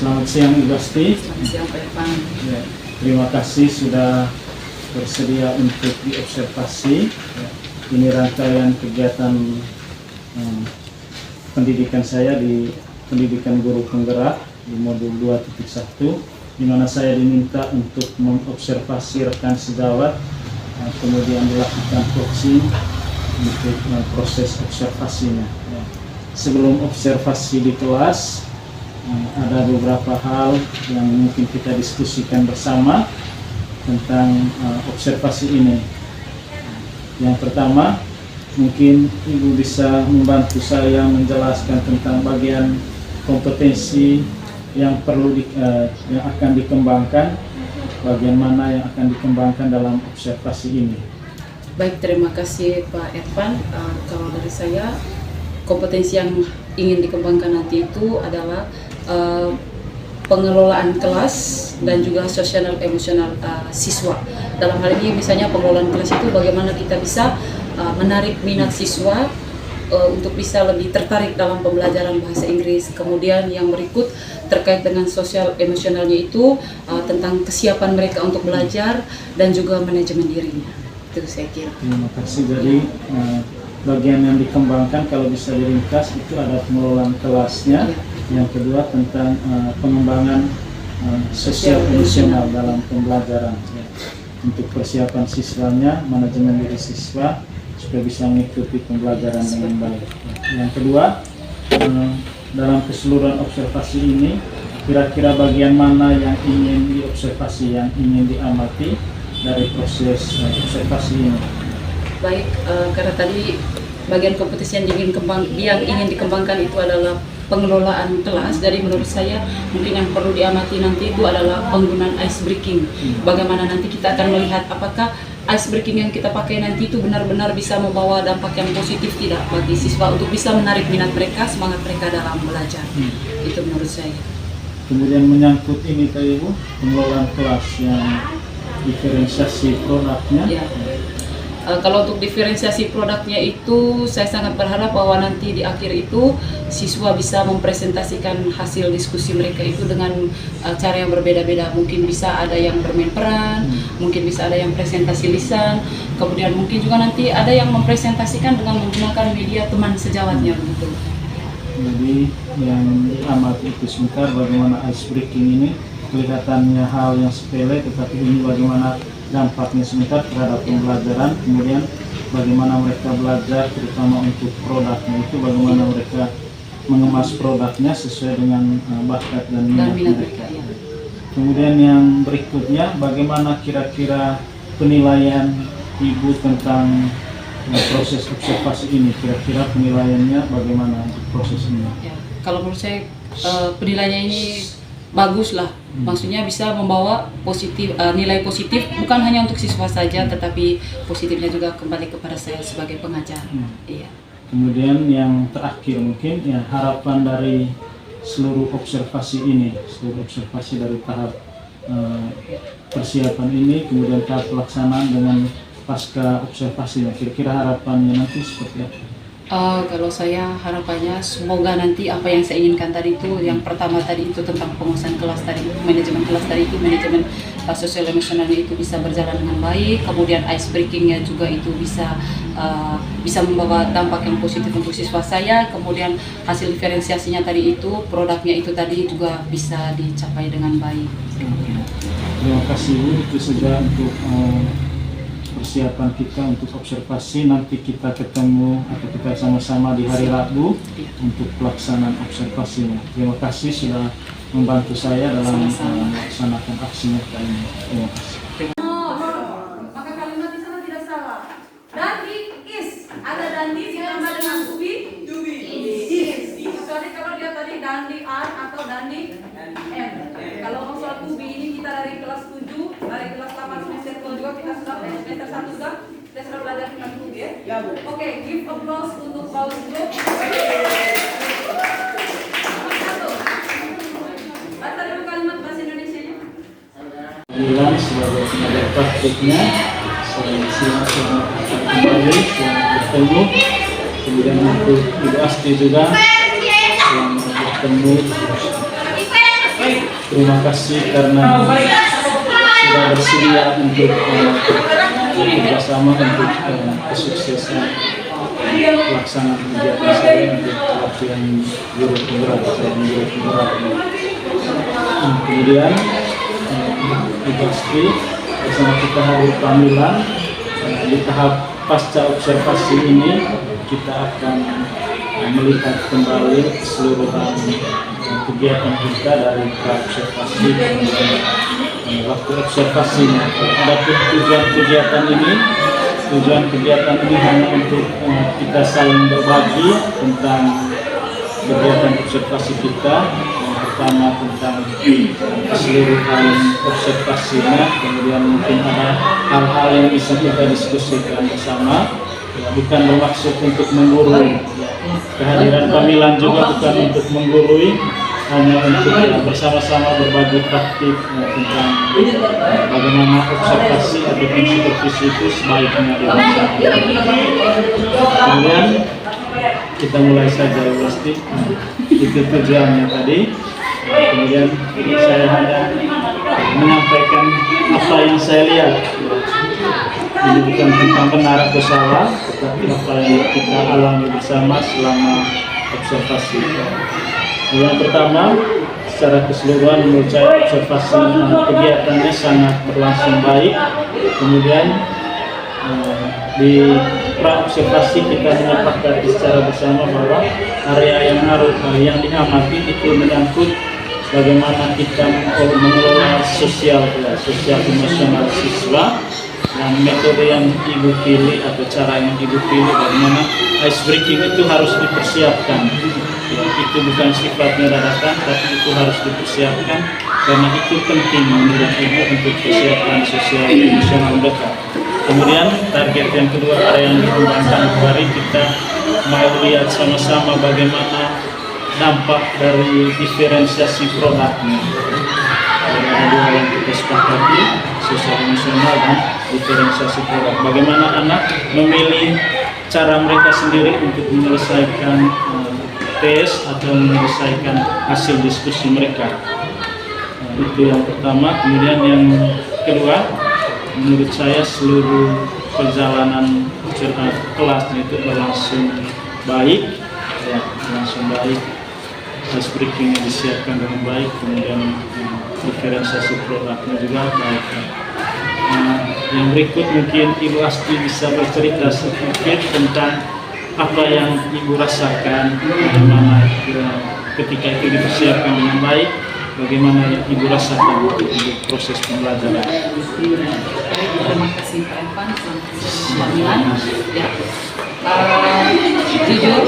Selamat siang Ibu Asti. Selamat siang Pak Irfan. Ya, terima kasih sudah bersedia untuk diobservasi. Ya, ini rangkaian kegiatan pendidikan saya di pendidikan guru penggerak di modul 2.1, di mana saya diminta untuk mengobservasi rekan sejawat, kemudian dilakukan coaching untuk proses observasinya. Ya. Sebelum observasi di kelas, ada beberapa hal yang mungkin kita diskusikan bersama tentang observasi ini. Yang pertama, mungkin Ibu bisa membantu saya menjelaskan tentang bagian kompetensi yang perlu yang akan dikembangkan, bagian mana yang akan dikembangkan dalam observasi ini. Baik, terima kasih Pak Irfan. Kalau dari saya, kompetensi yang ingin dikembangkan nanti itu adalah pengelolaan kelas dan juga sosial emosional siswa. Dalam hal ini misalnya pengelolaan kelas itu bagaimana kita bisa menarik minat siswa untuk bisa lebih tertarik dalam pembelajaran bahasa Inggris. Kemudian yang berikut terkait dengan sosial emosionalnya itu tentang kesiapan mereka untuk belajar dan juga manajemen dirinya. Itu saya kira. Terima kasih. Jadi bagian yang dikembangkan kalau bisa diringkas itu ada pengelolaan kelasnya. Ya. Yang kedua tentang pengembangan sosial emosional dalam pembelajaran. Ya. Untuk persiapan siswanya, manajemen diri siswa supaya bisa mengikuti pembelajaran dengan baik. Yang kedua, dalam keseluruhan observasi ini, kira-kira bagian mana yang ingin diobservasi, yang ingin diamati dari proses observasi ini? Baik, karena tadi bagian kompetensi yang ingin dikembangkan itu adalah pengelolaan kelas. Jadi menurut saya mungkin yang perlu diamati nanti itu adalah penggunaan ice breaking. Bagaimana nanti kita akan melihat apakah ice breaking yang kita pakai nanti itu benar-benar bisa membawa dampak yang positif tidak bagi siswa untuk bisa menarik minat mereka, semangat mereka dalam belajar. Itu menurut saya. Kemudian menyangkut ini tadi Bu, pengelolaan kelas yang diferensiasi produknya. Ya. Kalau untuk diferensiasi produknya itu saya sangat berharap bahwa nanti di akhir itu siswa bisa mempresentasikan hasil diskusi mereka itu dengan cara yang berbeda-beda. Mungkin bisa ada yang bermain peran, mungkin bisa ada yang presentasi lisan, kemudian mungkin juga nanti ada yang mempresentasikan dengan menggunakan media teman sejawatnya begitu. Jadi yang diamati itu sebentar bagaimana ice breaking ini kelihatannya hal yang sepele, tetapi ini bagaimana dampaknya sebentar terhadap pembelajaran, kemudian bagaimana mereka belajar terutama untuk produknya itu, bagaimana mereka mengemas produknya sesuai dengan bakat dan minat mereka. Ya. Kemudian yang berikutnya, bagaimana kira-kira penilaian Ibu tentang proses observasi ini, kira-kira penilaiannya bagaimana untuk proses ini? Ya. Kalau menurut saya penilaiannya ini bagus lah, maksudnya bisa membawa positif, nilai positif bukan hanya untuk siswa saja, tetapi positifnya juga kembali kepada saya sebagai pengajar. Iya. Kemudian yang terakhir mungkin ya harapan dari seluruh observasi ini, seluruh observasi dari tahap persiapan ini, kemudian tahap pelaksanaan dengan pasca observasinya, kira-kira harapannya nanti seperti apa? Kalau saya harapannya semoga nanti apa yang saya inginkan tadi itu, yang pertama tadi itu tentang penguasaan kelas tadi, manajemen kelas tadi itu, manajemen sosial emosionalnya itu bisa berjalan dengan baik, kemudian ice breakingnya juga itu bisa membawa dampak yang positif untuk siswa saya, kemudian hasil diferensiasinya tadi itu, produknya itu tadi juga bisa dicapai dengan baik. Terima kasih Bu, itu saja untuk persiapan kita untuk observasi. Nanti kita ketemu atau kita sama-sama di hari Rabu untuk pelaksanaan observasinya. Terima kasih sudah membantu saya dalam melaksanakan aksinya kali ini. Terima kasih. Maka kalimat di sana tidak salah. Dandi is, ada dandi ditambah dengan ubi, is. Kecuali kalau dia tadi dandi are atau dandi m. Kalau masalah ubi ini kita dari kelas 7, dari kelas 8 semester 2 juga kita sudah semester 1 sudah kita sudah belajar tentang ubi ya. Ya Bu. Oke, give applause untuk Paulus Group. Baca dulu kalimat bahasa Indonesianya. Bilang sebagai pengajar praktiknya, saya siap kembali, selamat bertemu. Kemudian untuk Ibu Asti juga, selamat bertemu. terima kasih karena sudah bersedia untuk bersama untuk kesuksesan pelaksanaan kegiatan saya untuk pelatihan guru penggerak kemudian Ibu Astri bersama kita hadir panggilan di tahap pasca observasi ini kita akan melihat kembali keseluruhan kegiatan kita dari observasi waktu observasinya. Ada tujuan kegiatan ini hanya untuk kita saling berbagi tentang kegiatan observasi kita. Yang pertama tentang keseluruhan observasinya, kemudian mungkin ada hal-hal yang bisa kita diskusikan bersama. Bukan bermaksud untuk menggurui. Kehadiran panggilan juga bukan untuk menggurui, hanya untuk bersama-sama berbagi praktik tentang bagaimana observasi atau supervisi itu sebaiknya dilaksanakan. Kemudian kita mulai saja pasti itu tujuannya tadi. Kemudian saya hanya menyampaikan apa yang saya lihat. Ini bukan tentang benar atau salah, tetapi apa yang kita alami bersama selama observasi. Yang pertama, secara keseluruhan menurut saya observasi kegiatannya sangat berlangsung baik. Kemudian di pra-observasi kita menyepakati secara bersama bahwa area yang diamati itu menyangkut bagaimana kita mengelola sosial emosional siswa. Dan metode yang ibu pilih atau cara yang ibu pilih bagaimana ice breaking itu harus dipersiapkan. Itu bukan sifatnya dadakan, tapi itu harus dipersiapkan karena itu penting menurut ibu untuk persiapan sosial emosional mereka. Kemudian target yang kedua area yang dikembangkan kemarin kita mau lihat sama-sama bagaimana dampak dari diferensiasi produknya. Ada dua yang kita sepakati, sosial emosional dan diferensiasi produk. Bagaimana anak memilih cara mereka sendiri untuk menyelesaikan tes atau menyelesaikan hasil diskusi mereka. Itu yang pertama. Kemudian yang kedua, menurut saya seluruh perjalanan kelasnya itu berlangsung baik, berlangsung baik. Ice breaking yang disiapkan dengan baik, kemudian diferensiasi produknya juga baik. Yang berikut mungkin Ibu Asti bisa bercerita sedikit tentang apa yang Ibu rasakan, bagaimana ketika itu dipersiapkan dengan baik, bagaimana yang Ibu rasakan untuk proses pembelajaran. Terima kasih Pak Evan, panggilan. Ya, jujur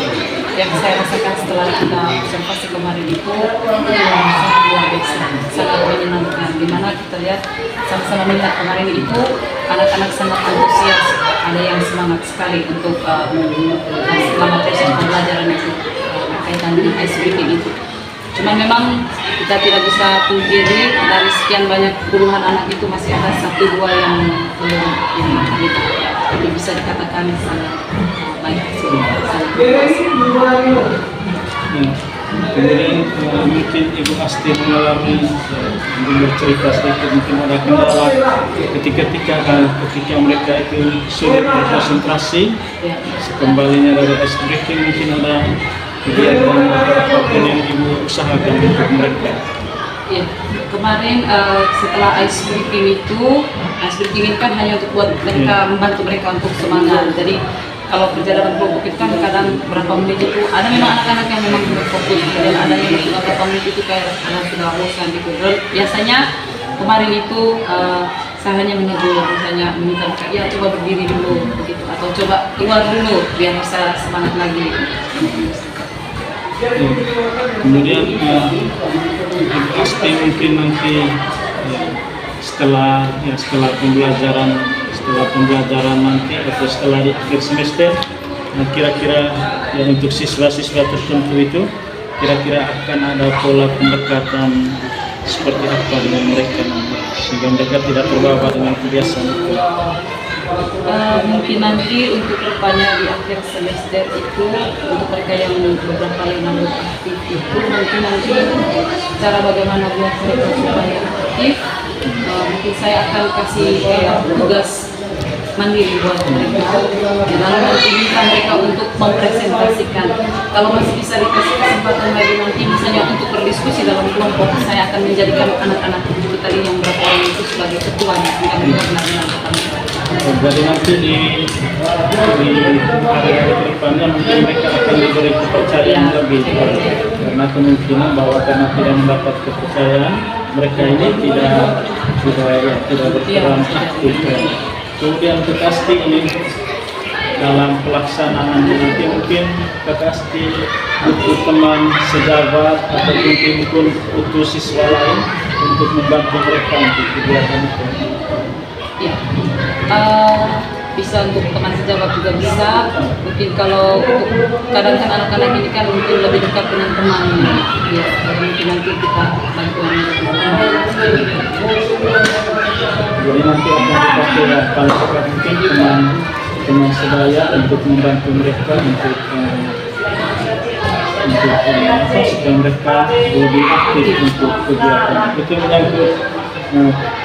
yang saya rasakan setelah kita observasi kemarin itu sangat luar biasa, sangat menyenangkan. Dimana kita lihat sama-sama melihat kemarin itu anak-anak sangat antusias, ada yang semangat sekali untuk selama proses pembelajaran itu berkaitan dengan ice breaking itu. Cuma memang kita tidak bisa pungkiri dari sekian banyak puluhan anak itu masih ada 1-2 yang belum kita. Itu bisa dikatakan sangat baik. Kemudian mungkin Ibu Asti mengalami bercerita sedikit, mungkin ada kendala ketika mereka itu sulit berkonsentrasi, kembalinya dari ice breaking, mungkin ada kegiatan apapun yang Ibu usahakan untuk mereka. Ya, kemarin setelah ice breaking ini kan hanya untuk buat mereka, membantu mereka untuk semangat. Jadi kalau perjalanan kelompok itu kan kadang berapa menit itu ada memang anak-anak yang memang berfokus, kemudian ada yang beberapa menit itu kayak anak sudah bosan gitu. Biasanya kemarin itu saya hanya menegur, misalnya meminta mereka, ya coba berdiri dulu begitu, atau coba keluar dulu biar bisa semangat lagi. Kemudian pasti mungkin nanti setelah pembelajaran nanti atau setelah di akhir semester, kira-kira ya untuk siswa-siswa tertentu itu kira-kira akan ada pola pendekatan seperti apa dengan mereka nanti sehingga mereka tidak terbawa dengan kebiasaan itu. Mungkin nanti untuk depannya di akhir semester itu untuk mereka yang beberapa kali mengikuti aktivitas itu nanti cara bagaimana buat mereka supaya aktif. Mungkin saya akan kasih kayak tugas mandiri buat mereka. Lalu nanti minta mereka untuk mempresentasikan. Kalau masih bisa dikasih kesempatan lagi nanti misalnya untuk berdiskusi dalam kelompok, saya akan menjadikan anak-anak itu tadi yang berapa orang itu sebagai ketua sehingga mereka benar-benar bertanggung jawab. Jadi nanti di hari-hari ke depannya mungkin mereka akan diberi kepercayaan lebih, karena kemungkinan bahwa karena tidak mendapat kepercayaan mereka ini tidak berperan aktif. Kemudian Kekasti ini dalam pelaksanaan nanti mungkin Kekasti butuh teman sejawat atau mungkin utus siswa lain untuk membantu mereka untuk kegiatan itu. Ya, bisa untuk teman sejawat juga bisa. Mungkin kalau kadang kan anak-anak ini kan mungkin lebih dekat dengan temannya. Ya, mungkin nanti kita bantuan. Jadi nanti akan dipakai ya, kalau mungkin teman sebaya untuk membantu mereka untuk supaya mereka lebih aktif untuk kegiatan. Itu menyangkut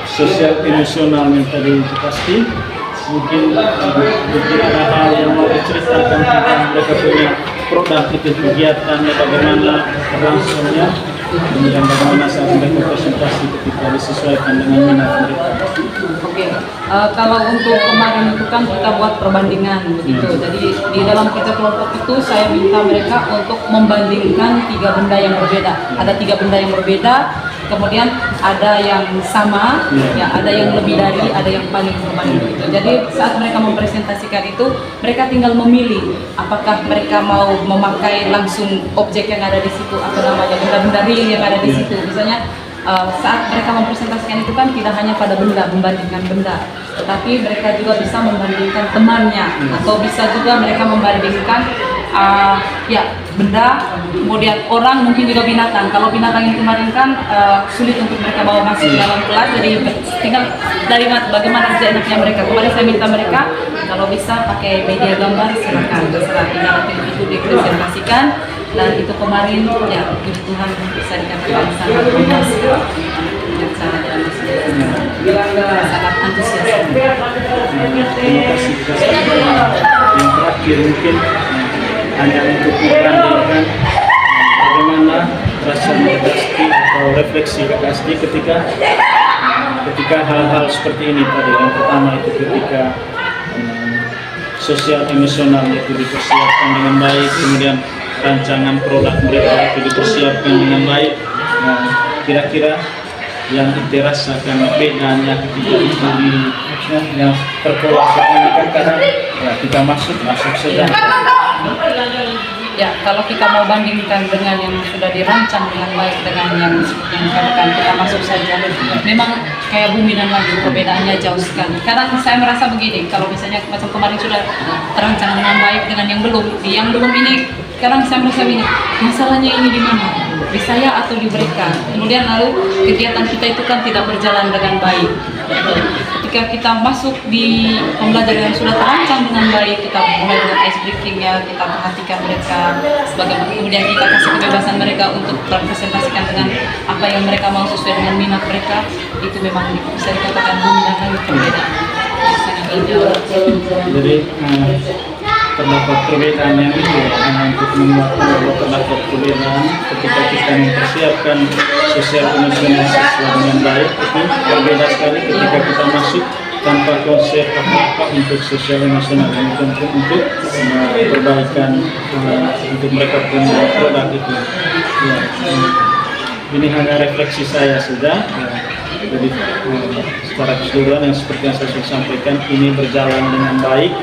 sosial emosional yang tadi pasti. Mungkin ada hal yang mau diceritakan tentang mereka punya program itu kegiatannya bagaimana berlangsungnya, kemudian bagaimana saat mereka presentasi ketika disesuaikan dengan minat mereka. Oke, kalau untuk kemarin itu kan kita buat perbandingan begitu. Jadi di dalam kerja kelompok itu saya minta mereka untuk membandingkan 3 benda yang berbeda. Ada 3 benda yang berbeda, kemudian ada yang sama, ya ada yang lebih dari, ada yang paling berbanding gitu. Jadi saat mereka mempresentasikan itu, mereka tinggal memilih apakah mereka mau memakai langsung objek yang ada di situ atau namanya benda-benda real yang ada di situ. Misalnya saat mereka mempresentasikan itu kan tidak hanya pada benda, membandingkan benda, tetapi mereka juga bisa membandingkan temannya, atau bisa juga mereka membandingkan benda, kemudian orang, mungkin juga binatang. Kalau binatang yang kemarin kan sulit untuk mereka bawa masuk dalam kelas, jadi tinggal dari bagaimana enaknya mereka. Kemarin saya minta mereka kalau bisa pakai media gambar, silakan, terserah, tinggal nanti itu dipresentasikan. Dan itu kemarin ya puji Tuhan bisa dikatakan sangat memuaskan yang sangat sangat antusias. Terima kasih. Yang terakhir mungkin hanya untuk membandingkan bagaimana rasa Kekasti atau refleksi Kekasti ketika hal-hal seperti ini tadi. Yang pertama itu ketika sosial emosional itu dipersiapkan dengan baik, kemudian rancangan produk mereka itu dipersiapkan dengan baik. Nah, kira-kira yang dirasakan bedanya ketika itu yang terkeluar ini kan kadang ya, kita masuk saja. Ya, kalau kita mau bandingkan dengan yang sudah dirancang dengan baik dengan yang katakan kita masuk saja, memang kayak bumi dan langit, perbedaannya jauh sekali. Kadang saya merasa begini, kalau misalnya macam kemarin sudah terancang dengan baik dengan yang belum ini, kadang saya merasa begini, masalahnya ini di mana? Di saya atau di mereka? Kemudian lalu kegiatan kita itu kan tidak berjalan dengan baik. Ketika kita masuk di pembelajaran yang sudah terancang dengan baik, kita mulai dengan ice breaking-nya, kita perhatikan mereka sebagaimana, kemudian kita kasih kebebasan mereka untuk berpresentasikan dengan apa yang mereka mau sesuai dengan minat mereka. Itu memang bisa dikatakan menggunakan perbedaan sangat ideal. Jadi terdapat perbedaan yang itu untuk menguatkan bahwa terdapat perbedaan ketika kita mempersiapkan sosial emosional siswa dengan baik. Itu berbeda sekali ketika kita masuk tanpa konsep apa-apa untuk sosial emosional yang penting untuk perbaikan untuk mereka punya produk itu. Ya, ini hanya refleksi saya saja. Jadi secara keseluruhan yang seperti yang saya sudah sampaikan ini berjalan dengan baik,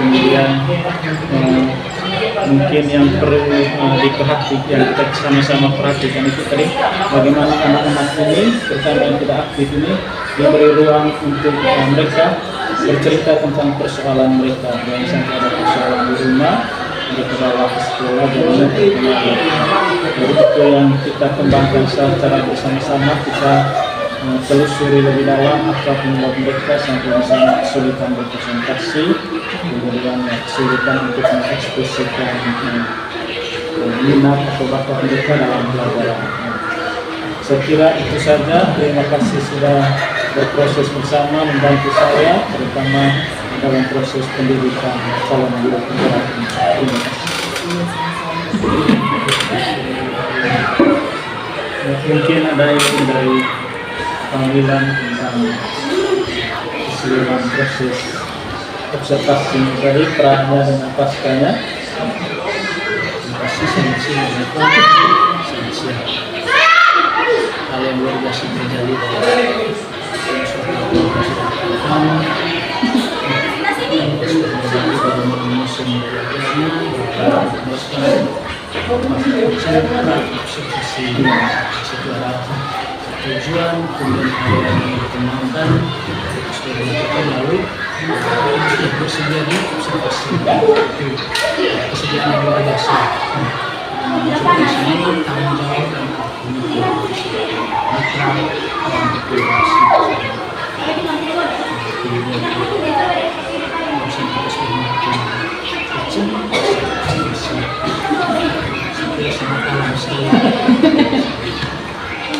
kemudian mungkin yang perlu diperhatikan, kita sama-sama perhatikan itu tadi bagaimana anak-anak ini, terutama yang tidak aktif ini, diberi ruang untuk mereka bercerita tentang persoalan mereka. Jangan sampai ada persoalan di rumah, di bawah sekolah, dan jadi itu yang kita kembangkan secara bersama-sama. Kita telusuri lebih dalam apa penyebab mereka sampai misalnya kesulitan berpresentasi, kemudian kesulitan untuk mengekspresikan minat atau bakat mereka dalam pelajaran. Saya kira itu saja. Terima kasih sudah berproses bersama membantu saya, terutama dalam proses pendidikan calon guru penggerak. Terima kasih. Mungkin ada yang dari panggilan tentang keseluruhan proses observasi dari pranya dengan paskanya. Terima kasih, selamat siang. Selamat siang. Hal yang luar biasa terjadi dari musim saya observasi sejarah tujuan kemudian area yang dikembangkan sudah dilakukan lalu bersedia di observasi itu kesediaan yang luar biasa semangat tanggung jawab dan komunikasi mitra dan komunikasi sangat alam saya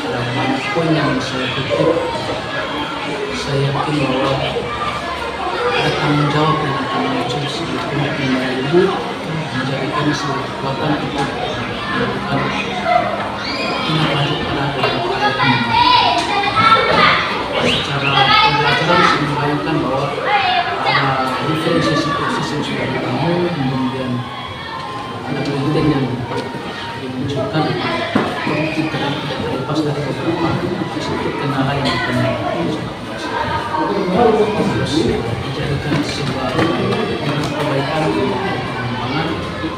dalam manapun yang saya tutup, saya yakin bahwa ada tanggung jawab dan tanggung jawab sebagai komitmen dari ibu menjadikan sebuah kekuatan untuk melakukan tindak lanjut pada beberapa secara pembelajaran saya membayangkan bahwa ada diferensiasi proses yang sudah dibangun, kemudian ada penelitian yang dimunculkan kita tidak terlepas dari beberapa sedikit kendala yang ditemui terus dijadikan sebuah perbaikan pengembangan.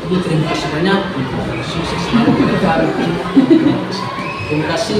Terima kasih banyak, sukses selalu ke depan. Terima kasih.